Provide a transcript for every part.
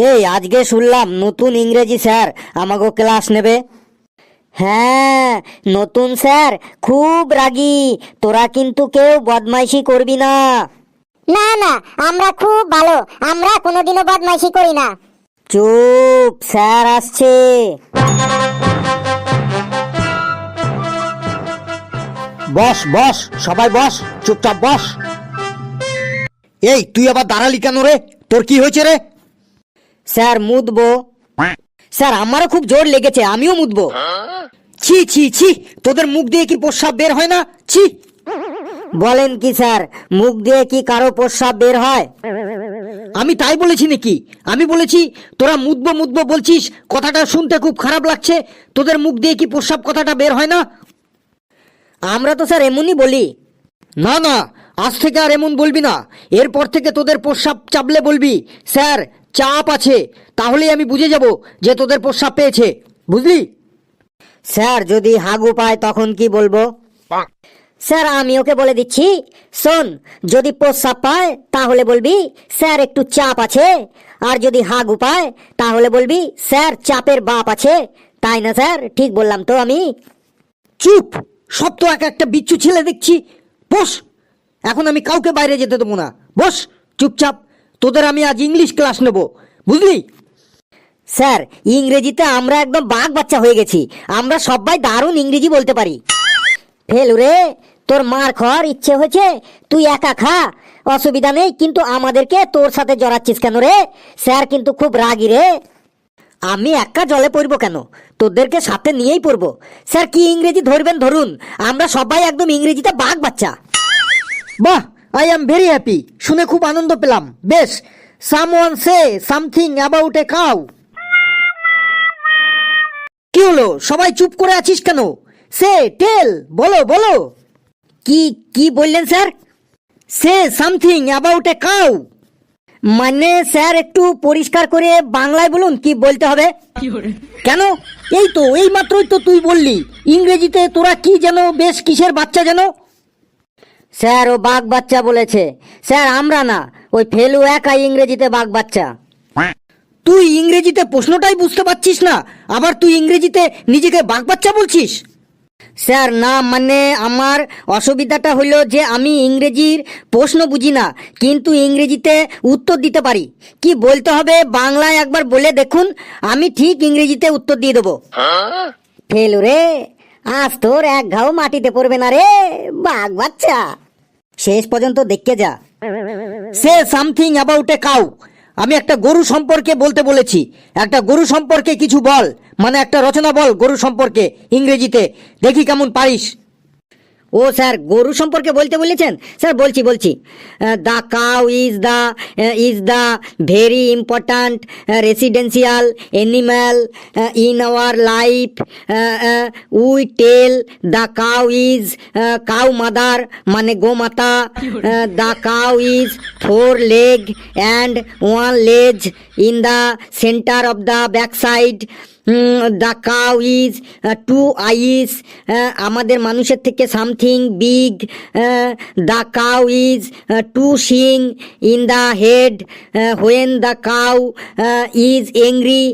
এই আজকে শুনলাম নতুন ইংরেজি স্যার আমাকে ক্লাস নেবে। হ্যাঁ, নতুন স্যার খুব রাগী, তোরা কিন্তু কেউ বদমাইশি করবি না। না না, আমরা খুব ভালো, আমরা কোনোদিনও বদমাইশি করি না। চুপ, স্যার আসছে। বস বস, সবাই বস, চুপচাপ বস। এই তুই আবার দাঁড়ালি কেন রে? তোর কি হয়েছে রে? স্যার মুতবো। স্যার আমারও খুব জোর লেগেছে, আমিও মুতবো। ছি ছি ছি, তোদের মুখ দিয়ে কি প্রস্রাব বের হয় না? ছি। বলেন কি স্যার, মুখ দিয়ে কি কারো প্রস্রাব বের হয়? আমি তাই বলেছি নাকি? আমি বলেছি তোরা মুতবো মুতবো বলছিস, কথাটা শুনতে খুব খারাপ লাগছে। তোদের মুখ দিয়ে কি প্রস্রাব কথাটা বের হয় না? আমরা তো স্যার এমনই বলি। না না, আজ থেকে আর এমন বলবি না। এরপর থেকে তোদের প্রস্রাব চাপলে বলবি স্যার চাপ আছে, তাহলেই আমি বুঝে যাব যে তোদের প্রস্রাব পেয়েছে, বুঝলি? স্যার যদি হাগু পায় তখন কি বলবো? স্যার আমি ওকে বলে দিচ্ছি, শোন, যদি প্রস্রাব পায় তাহলে বলবি স্যার একটু চাপ আছে, আর যদি হাগু পায় তাহলে বলবি স্যার চাপের বাপ আছে। তাই না স্যার? ঠিক বললাম তো আমি? চুপ, সব তো এক একটা বিচ্ছু ছেলে দেখছি। বস, এখন আমি কাউকে বাইরে যেতে দেবো না। বস চুপচাপ, তোদের আমি আজ ইংলিশ ক্লাস নেব, বুঝলি? স্যার ইংরেজিতে আমরা একদম বাঘ বাচ্চা হয়ে গেছি, আমরা সবাই দারুণ ইংরেজি বলতে পারি। ফেলু রে, তোর মার খাওয়ার ইচ্ছে হয়েছে, তুই একা খা, অসুবিধা নেই, কিন্তু আমাদেরকে তোর সাথে জড়াচ্ছিস কেন রে? স্যার কিন্তু খুব রাগী রে। আমি একা জলে পড়বো কেন? তোদেরকে সাথে নিয়েই পড়বো। স্যার কি ইংরেজি ধরবেন ধরুন, আমরা সবাই একদম ইংরেজিতে বাঘ বাচ্চা। বাহ, আই এম ভেরি হ্যাপি, শুনে খুব আনন্দ পেলাম। বেশ, someone say something about a cow. কি হলো, সবাই চুপ করে আছিস কেন? সে টেল, বলো বলো। কি কি বললেন sir? Say something about a cow. মানে স্যার একটু পরিষ্কার করে বাংলায় বলুন, কি বলতে হবে? কেন, এই তো এই মাত্রই তো তুই বললি ইংরেজিতে তোরা কি যেন বেশ কিসের বাচ্চা যেন। স্যার ও বাঘ বাচ্চা বলেছে। স্যার আমরা না, ওই ফেলু একাই ইংরেজিতে বাঘ বাচ্চা। তুই ইংরেজিতে প্রশ্নটাই বুঝতে পারছিস না, আবার তুই ইংরেজিতে নিজেকে বাঘ বাচ্চা বলছিস? স্যার না, মানে আমার অসুবিধাটা হলো যে আমি ইংরেজির প্রশ্ন বুঝি না, কিন্তু ইংরেজিতে উত্তর দিতে পারি। কি বলতে হবে বাংলায় একবার বলে দেখুন, আমি ঠিক ইংরেজিতে উত্তর দিয়ে দেবো। ফেলু রে, আজ তোর এক ঘাও মাটিতে পড়বে না রে, বাঘ বাচ্চা। শেষ পর্যন্ত দেখতে যা। Say something about a cow, আমি একটা গরু সম্পর্কে বলতে বলেছি। একটা গরু সম্পর্কে কিছু বল, মানে একটা রচনা বল গরু সম্পর্কে ইংরেজিতে, দেখি কেমন পারিস। ও স্যার গরু সম্পর্কে বলতে বলেছেন? স্যার বলছি বলছি। The cow is the very important residential animal in our life. We tell the cow is cow mother, মানে গোমাতা। The cow is 4 leg and 1 leg in the center of the backside. The cow is 2 eyes, আমাদের মানুষের থেকে something big. The cow is 2 শিং in the head when the cow is angry.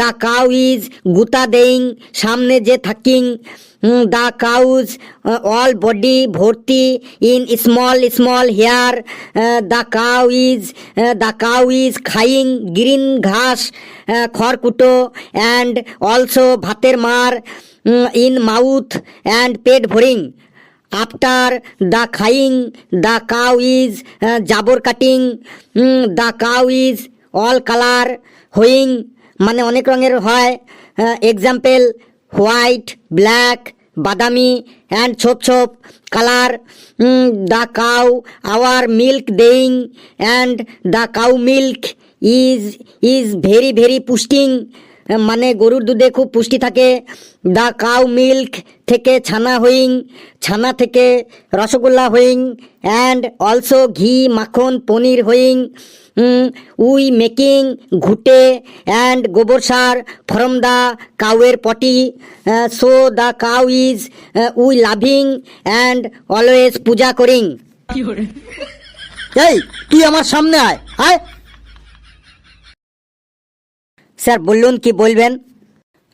The cow is গুতা দেইং, সামনে যে থাকিং। The cows all body ভর্তি in small small hair. The cow is খাইং গ্রিন ঘাস, খড়কুটো, অ্যান্ড অলসো ভাতের মার ইন মাউথ অ্যান্ড পেট ভরিং। আফটার দ্য খাইং দ্য কাউ ইজ জাবর কাটিং। The cow is all colour হোয়িং, মানে অনেক রঙের হয়। এক্সাম্পল হোয়াইট, ব্ল্যাক, বাদামি অ্যান্ড ছোপ ছোপ colour. The cow our milk দেইং, and the cow milk is very very পুষ্টিং, মানে গরুর দুধে খুব পুষ্টি থাকে। দ্য কাউ মিল্ক থেকে ছানা হইং, ছানা থেকে রসগোল্লা হইং, অ্যান্ড অলসো ঘি মাখন পনির হইং। উই মেকিং ঘুটে অ্যান্ড গোবর সার ফ্রম দ্য কাউয়ের পটি। So the cow is we loving and always puja করিং। এই তুই আমার সামনে আয়, আয়। স্যার বলুন কি বলবেন?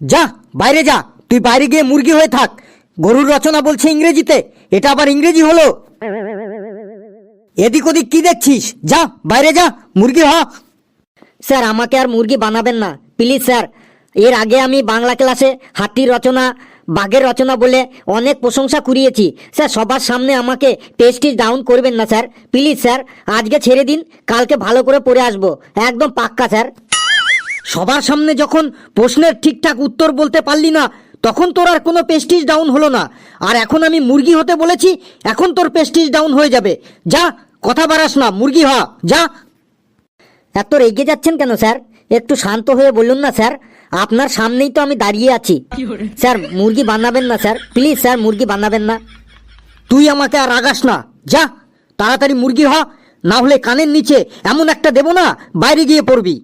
যা বাইরে যা, তুই বাইরে গিয়ে মুরগি হয়ে থাক। গরুর রচনা বলছে ইংরেজিতে, এটা আবার ইংরেজি হলো? এদিক ওদিক কি দেখছিস? যা বাইরে যা, মুরগি হ। স্যার আমাকে আর মুরগি বানাবেন না প্লিজ স্যার। এর আগে আমি বাংলা ক্লাসে হাতির রচনা, বাঘের রচনা বলে অনেক প্রশংসা কুড়িয়েছি স্যার। সবার সামনে আমাকে প্রেস্টিজ ডাউন করবেন না স্যার, প্লিজ স্যার। আজকে ছেড়ে দিন, কালকে ভালো করে পড়ে আসবো, একদম পাক্কা স্যার। সবার সামনে যখন প্রশ্নের ঠিকঠাক উত্তর বলতে পারলি না, তখন তোর আর কোনো প্রেস্টিজ ডাউন হলো না। আর এখন আমি মুরগি হতে বলেছি, এখন তোর প্রেস্টিজ ডাউন হয়ে যাবে। যা, কথা বাড়াস না, মুরগি হ, যা। এত রেগে যাচ্ছেন কেন স্যার? একটু শান্ত হয়ে বলুন না স্যার, আপনার সামনেই তো আমি দাঁড়িয়ে আছি। স্যার মুরগি বানাবেন না স্যার, প্লিজ স্যার, মুরগি বানাবেন না। তুই আমাকে আর রাগাস না, যা তাড়াতাড়ি মুরগি হ, না হলে কানের নিচে এমন একটা দেবো না, বাইরে গিয়ে পড়বি।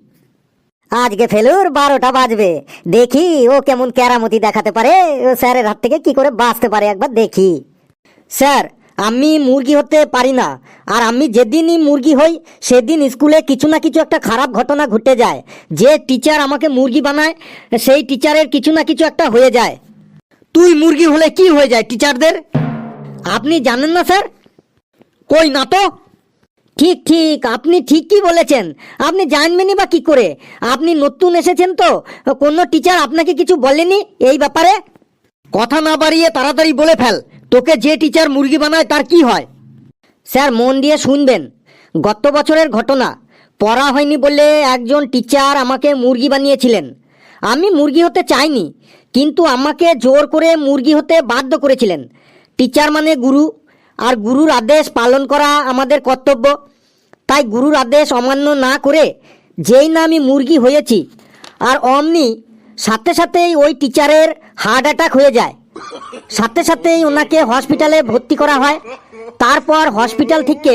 আজকে ফেলুর 12টা বাজবে, দেখি ও কেমন কেরামতি দেখাতে পারে, ও স্যারের হাত থেকে কি করে বাঁচতে পারে, একবার দেখি। স্যার আমি মুরগি হতে পারি না, আর আমি যেদিনই মুরগি হই সেদিন স্কুলে কিছু না কিছু একটা খারাপ ঘটনা ঘটে যায়। যে টিচার আমাকে মুরগি বানায় সেই টিচারের কিছু না কিছু একটা হয়ে যায়। তুই মুরগি হলে কি হয়ে যায় টিচারদের? আপনি জানেন না স্যার? কই না তো। ঠিক ঠিক, আপনি ঠিকই বলেছেন। আপনি জানবেনই বা কি করে? আপনি নতুন এসেছেন তো, কোনো টিচার আপনাকে কিছু বলেনি এই ব্যাপারে? কথা না বাড়িয়ে তাড়াতাড়ি বলে ফেল, তোকে যে টিচার মুরগি বানায় তার কি হয়? স্যার মন দিয়ে শুনবেন, গত বছরের ঘটনা। পড়া হয়নি বলে একজন টিচার আমাকে মুরগি বানিয়েছিলেন। আমি মুরগি হতে চাইনি, কিন্তু আমাকে জোর করে মুরগি হতে বাধ্য করেছিলেন। টিচার মানে গুরু, আর গুরুর আদেশ পালন করা আমাদের কর্তব্য। তাই গুরুর আদেশ অমান্য না করে যেই না আমি মুরগি হয়েছি, আর অমনি সাথে সাথেই ওই টিচারের হার্ট অ্যাটাক হয়ে যায়। সাথে সাথেই ওনাকে হসপিটালে ভর্তি করা হয়। তারপর হসপিটাল থেকে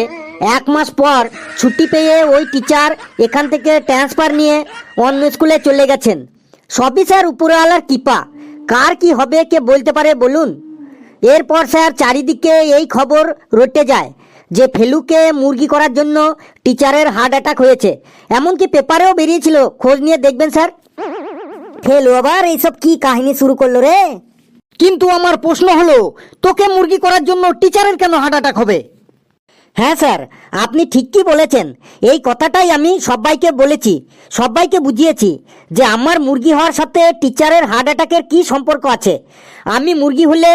1 মাস পর ছুটি পেয়ে ওই টিচার এখান থেকে ট্রান্সফার নিয়ে অন্য স্কুলে চলে গেছেন। সবই স্যার উপরওয়ালার কৃপা, কার কি হবে কে বলতে পারে বলুন? এরপর স্যার চারিদিকে এই খবর রটে যায় যে ফেলুকে মুরগি করার জন্য টিচারের হার্ট অ্যাটাক হয়েছে। এমনকি পেপারেও বেরিয়েছিল, খোঁজ নিয়ে দেখবেন স্যার। ফেলু আবার এইসব কি কাহিনী শুরু করলো রে? কিন্তু আমার প্রশ্ন হলো, তোকে মুরগি করার জন্য টিচারের কেন হার্ট অ্যাটাক হবে? হ্যাঁ স্যার, আপনি ঠিকই বলেছেন। এই কথাটাই আমি সবাইকে বলেছি, সবাইকে বুঝিয়েছি যে আমার মুরগি হওয়ার সাথে টিচারের হার্ট অ্যাটাকের কী সম্পর্ক আছে। আমি মুরগি হলে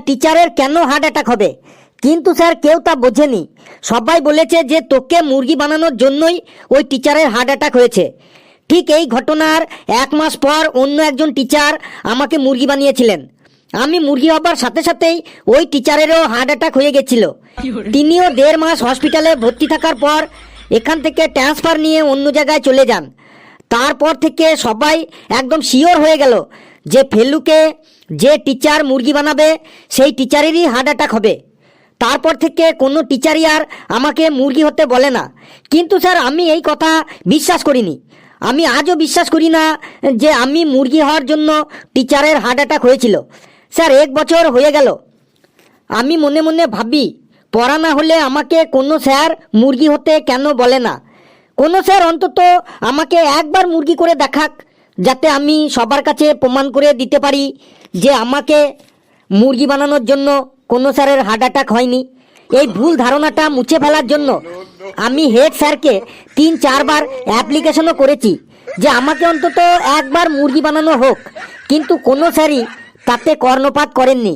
টিচারের কেন হার্ট অ্যাটাক হবে? কিন্তু স্যার কেউ তা বোঝেনি। সবাই বলেছে যে তোকে মুরগি বানানোর জন্যই ওই টিচারের হার্ট অ্যাটাক হয়েছে। ঠিক এই ঘটনার 1 মাস পর অন্য একজন টিচার আমাকে মুরগি বানিয়েছিলেন। আমি মুরগি হবার সাথে সাথেই ওই টিচারেরও হার্ট অ্যাটাক হয়ে গেছিল। তিনিও 1.5 মাস হসপিটালে ভর্তি থাকার পর এখান থেকে ট্রান্সফার নিয়ে অন্য জায়গায় চলে যান। তারপর থেকে সবাই একদম শিওর হয়ে গেল যে ফেলুকে যে টিচার মুরগি বানাবে সেই টিচারেরই হার্ট অ্যাটাক হবে। তারপর থেকে কোনো টিচারই আর আমাকে মুরগি হতে বলে না। কিন্তু স্যার আমি এই কথা বিশ্বাস করিনি। আমি আজও বিশ্বাস করি না যে আমি মুরগি হওয়ার জন্য টিচারের হার্ট অ্যাটাক হয়েছিল। স্যার 1 বছর হয়ে গেল। আমি মনে মনে ভাবি, পড়া না হলে আমাকে কোনো স্যার মুরগি হতে কেন বলে না? কোনো স্যার অন্তত আমাকে একবার মুরগি করে দেখাক, যাতে আমি সবার কাছে প্রমাণ করে দিতে পারি যে আমাকে মুরগি বানানোর জন্য কোনো স্যারের হার্ট অ্যাটাক হয়নি। এই ভুল ধারণাটা মুছে ফেলার জন্য আমি হেড স্যারকে 3-4 বার অ্যাপ্লিকেশনও করেছি যে আমাকে অন্তত একবার মুরগি বানানো হোক, কিন্তু কোনো স্যারই তাতে কর্ণপাত করেননি।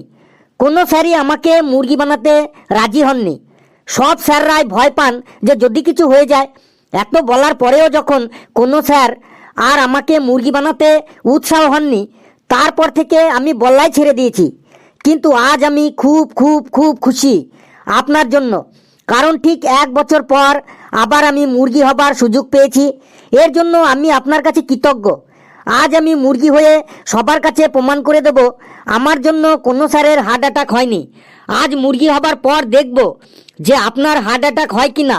কোনো স্যারই আমাকে মুরগি বানাতে রাজি হননি। সব স্যাররাই ভয় পান যে যদি কিছু হয়ে যায়। এত বলার পরেও যখন কোনো স্যার আর আমাকে মুরগি বানাতে উৎসাহ হননি, তারপর থেকে আমি বলাই ছেড়ে দিয়েছি। কিন্তু আজ আমি খুব খুব খুব খুশি আপনার জন্য, কারণ ঠিক 1 বছর পর আবার আমি মুরগি হবার সুযোগ পেয়েছি। এর জন্য আমি আপনার কাছে কৃতজ্ঞ। আজ আমি মুরগি হয়ে সবার কাছে প্রমাণ করে দেব আমার জন্য কোনো স্যারের হার্ট অ্যাটাক হয়নি। আজ মুরগি হবার পর দেখব যে আপনার হার্ট অ্যাটাক হয় কি না।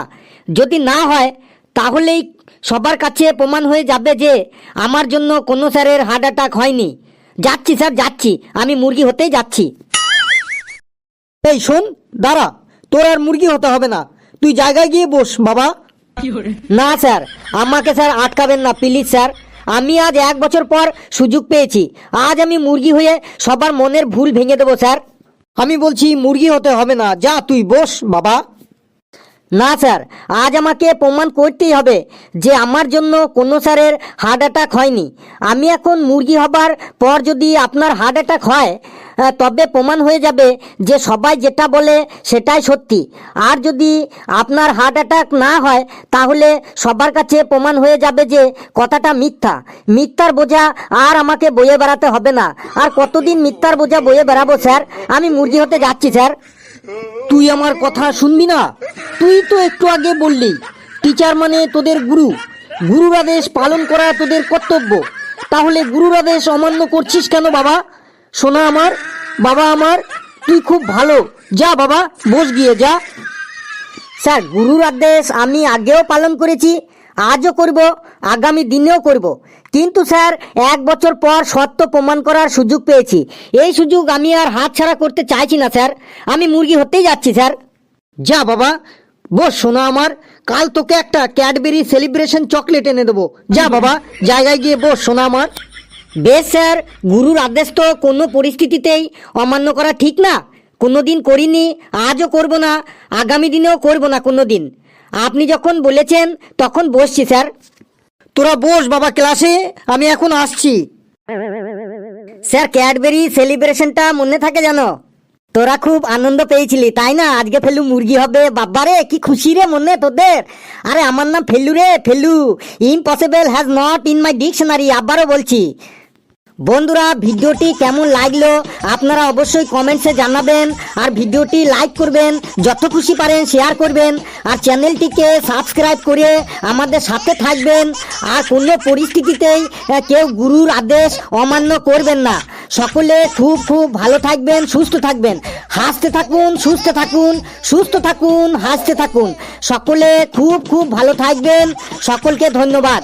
যদি না হয় তাহলেই সবার কাছে প্রমাণ হয়ে যাবে যে আমার জন্য কোনো স্যারের হার্ট অ্যাটাক হয়নি। যাচ্ছি স্যার, যাচ্ছি, আমি মুরগি হতেই যাচ্ছি। এই শোন, দাঁড়া, তোর আর মুরগি হতে হবে না, তুই জায়গায় গিয়ে বস বাবা। না স্যার, আমাকে স্যার আটকাবেন না প্লিজ স্যার। আমি আজ 1 বছর পর সুযোগ পেয়েছি। আজ আমি মুরগি হয়ে সবার মনের ভুল ভেঙে দেবো স্যার। আমি বলছি মুরগি হতে হবে না, যা তুই বস বাবা। না স্যার, আজ আমাকে প্রমাণ করতেই হবে যে আমার জন্য কোনো স্যারের হার্ট অ্যাটাক হয়নি। আমি এখন মুরগি হবার পর যদি আপনার হার্ট অ্যাটাক হয় তবে প্রমাণ হয়ে যাবে যে সবাই যেটা বলে সেটাই সত্যি। আর যদি আপনার হার্ট অ্যাটাক না হয় তাহলে সবার কাছে প্রমাণ হয়ে যাবে যে কথাটা মিথ্যা। মিথ্যার বোঝা আর আমাকে বয়ে বেড়াতে হবে না। আর কতদিন মিথ্যার বোঝা বয়ে বেড়াবো স্যার? আমি মুরগি হতে যাচ্ছি স্যার। তুই আমার কথা শুনবি না? তুই তো একটু আগে বললি টিচার মানে তোদের গুরু, গুরুর আদেশ পালন করা তোদের কর্তব্য। তাহলে গুরুর আদেশ অমান্য করছিস কেন বাবা? শোনা আমার, বাবা আমার, তুই খুব ভালো, যা বাবা বস গিয়ে যা। স্যার, গুরুর আদেশ আমি আগেও পালন করেছি, আজও করব, আগামী দিনেও করব। কিন্তু স্যার 1 বছর পর সত্য প্রমাণ করার সুযোগ পেয়েছি। এই সুযোগ আমি আর হাতছাড়া করতে চাইছি না স্যার। আমি মুরগি হতেই যাচ্ছি স্যার। যা বাবা বস শোনা আমার, কাল তোকে একটা ক্যাডবেরি সেলিব্রেশন চকলেট এনে দেবো। যা বাবা জায়গায় গিয়ে বস শোনা আমার। বেশ স্যার, গুরুর আদেশ তো কোনো পরিস্থিতিতেই অমান্য করা ঠিক না। কোনো দিন করিনি, আজও করব না, আগামী দিনেও করব না কোনো দিন। আপনি যখন বলেছেন তখন বসছি স্যার। তোরা বস বাবা ক্লাসে, আমি এখন আসছি। স্যার, ক্যাডবেরি সেলিব্রেশনটা মনে থাকে জানো? তোরা খুব আনন্দ পেয়েছিলি তাই না? আজকে ফেলু মুরগি হবে, বাবারে কি খুশি রে মনে তোদের। আরে আমার নাম ফেলু রে, Felu. Impossible has not in my dictionary. আবারও বলছি। বন্ধুরা, ভিডিওটি কেমন লাগলো আপনারা অবশ্যই কমেন্টসে জানাবেন। আর ভিডিওটি লাইক করবেন, যত খুশি পারেন শেয়ার করবেন। আর চ্যানেলটিকে সাবস্ক্রাইব করে আমাদের সাথে থাকবেন। আর কোনো পরিস্থিতিতেই কেউ গুরুর আদেশ অমান্য করবেন না। সকলে খুব খুব ভালো থাকবেন, সুস্থ থাকবেন, হাসতে থাকুন, সুস্থ থাকুন, সুস্থ থাকুন, হাসতে থাকুন। সকলে খুব খুব ভালো থাকবেন। সকলকে ধন্যবাদ।